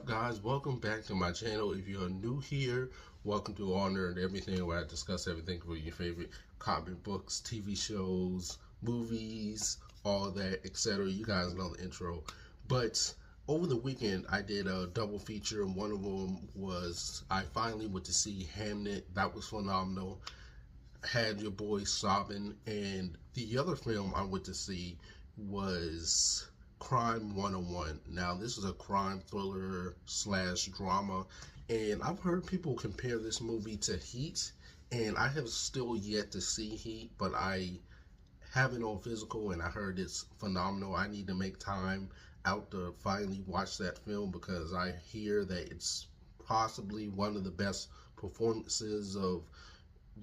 guys? Welcome back to my channel. If you're new here, welcome to Honor and Everything, where I discuss everything from your favorite comic books, TV shows, movies, all that, etc. You guys know the intro. But over the weekend, I did a double feature, and one of them was I finally went to see Hamnet. That was phenomenal. Had your boy sobbing, and the other film I went to see was Crime 101. Now, this is a crime thriller slash drama, and I've heard people compare this movie to Heat, and I have still yet to see Heat, but I have it on physical, and I heard it's phenomenal. I need to make time out to finally watch that film because I hear that it's possibly one of the best performances of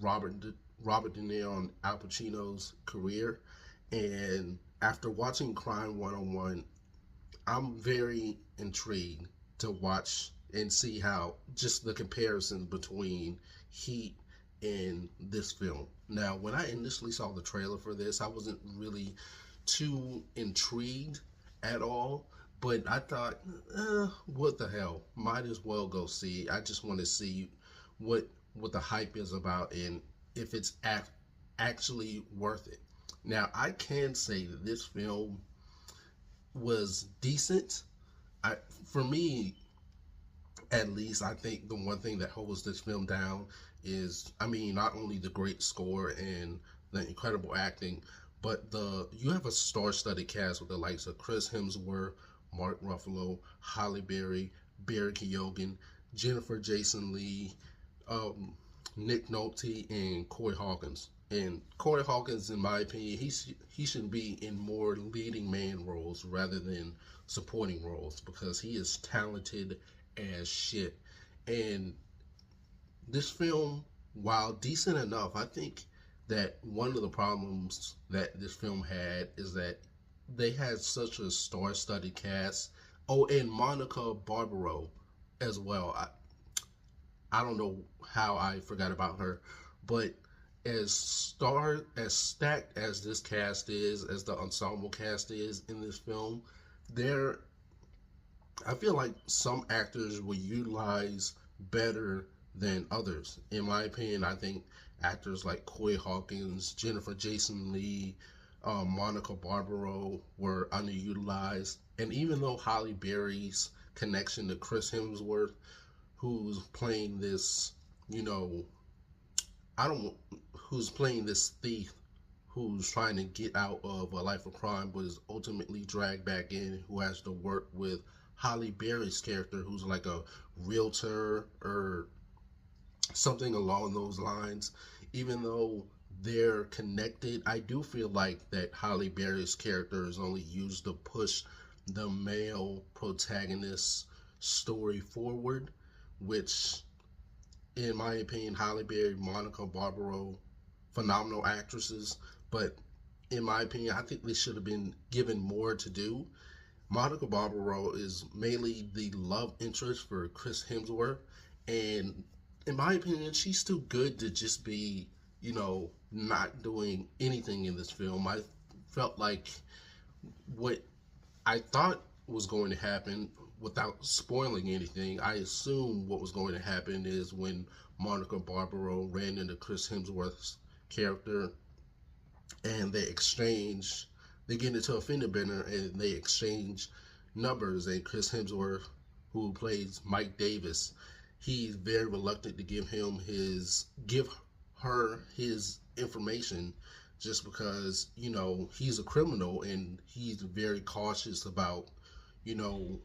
Robert De, Robert De Niro and Al Pacino's career. And after watching Crime 101, I'm very intrigued to watch and see how just the comparison between Heat and this film. Now, when I initially saw the trailer for this, I wasn't really too intrigued at all, but I thought, what the hell? Might as well go see it. I just want to see what what the hype is about and if it's actually worth it. Now, I can say that this film was decent. I, for me, at least, I think the one thing that holds this film down is, I mean, not only the great score and the incredible acting, but you have a star-studded cast with the likes of Chris Hemsworth, Mark Ruffalo, Halle Berry, Barry Keoghan, Jennifer Jason Leigh, um, Nick Nolte, and Corey Hawkins. And Corey Hawkins, in my opinion, he should be in more leading man roles rather than supporting roles because he is talented as shit. And this film, while decent enough, I think that one of the problems that this film had is that they had such a star-studded cast. Oh, and Monica Barbaro as well. I don't know how I forgot about her, but as stacked as this cast is, as the ensemble cast is in this film, there I feel like some actors were utilized better than others. In my opinion, I think actors like Corey Hawkins, Jennifer Jason Leigh, Monica Barbaro were underutilized. And even though Halle Berry's connection to Chris Hemsworth, who's playing this, you know, I don't, who's playing this thief who's trying to get out of a life of crime but is ultimately dragged back in, who has to work with Halle Berry's character, who's like a realtor or something along those lines. Even though they're connected, I do feel like that Halle Berry's character is only used to push the male protagonist's story forward, which, in my opinion, Halle Berry, Monica Barbaro, phenomenal actresses, but in my opinion, I think they should have been given more to do. Monica Barbaro is mainly the love interest for Chris Hemsworth, and in my opinion, she's too good to just be, not doing anything in this film. I felt like what I thought was going to happen, without spoiling anything, I assumed what was going to happen is when Monica Barbaro ran into Chris Hemsworth's character and they get into a fender bender and they exchange numbers. And Chris Hemsworth, who plays Mike Davis, he's very reluctant to give her his information just because, he's a criminal and he's very cautious about, you know,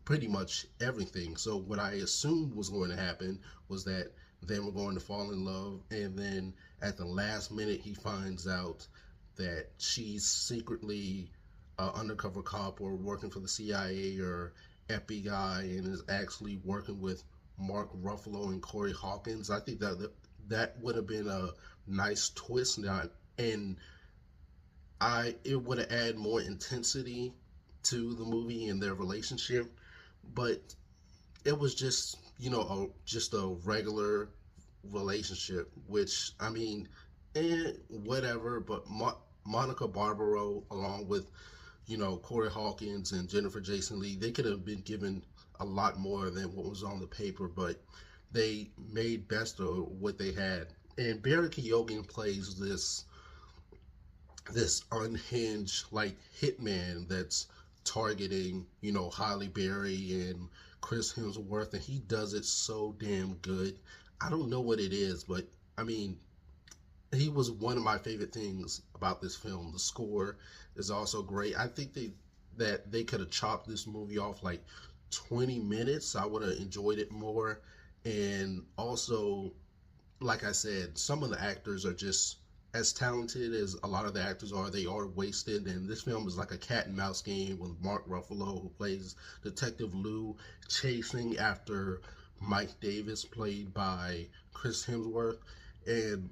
pretty much everything. So what I assumed was going to happen was that they were going to fall in love, and then at the last minute he finds out that she's secretly an undercover cop or working for the CIA or FBI and is actually working with Mark Ruffalo and Corey Hawkins. I think that would have been a nice twist now, and it would have added more intensity to the movie and their relationship. But it was just, just a regular relationship, which, I mean, whatever. But Monica Barbaro, along with, Corey Hawkins and Jennifer Jason Leigh, they could have been given a lot more than what was on the paper, but they made best of what they had. And Barry Keoghan plays this unhinged like hitman that's targeting, you know, Halle Berry and Chris Hemsworth, and he does it so damn good. I don't know what it is, but I mean, he was one of my favorite things about this film. The score is also great. I think they could have chopped this movie off like 20 minutes. I would have enjoyed it more. And also, like I said, some of the actors are just as talented as a lot of the actors are. They are wasted, and this film is like a cat and mouse game with Mark Ruffalo, who plays Detective Lou, chasing after Mike Davis, played by Chris Hemsworth. And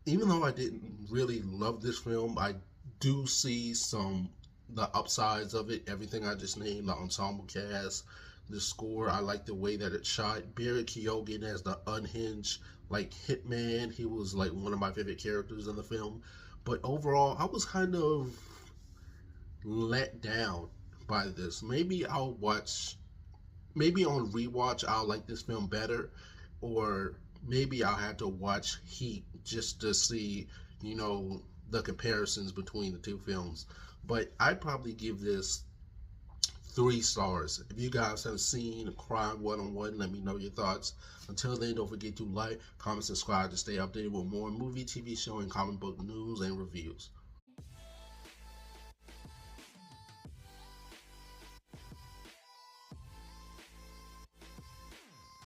even though I didn't really love this film, I do see the upsides of it. Everything I just named, the ensemble cast, the score. I like the way that it's shot. Barry Keoghan as the unhinged like hitman. He was like one of my favorite characters in the film. But overall, I was kind of let down by this. Maybe on rewatch I'll like this film better, or maybe I'll have to watch Heat just to see, you know, the comparisons between the two films. But I'd probably give this 3 stars. If you guys have seen Crime 101, let me know your thoughts. Until then, don't forget to like, comment, subscribe to stay updated with more movie, TV show, and comic book news and reviews.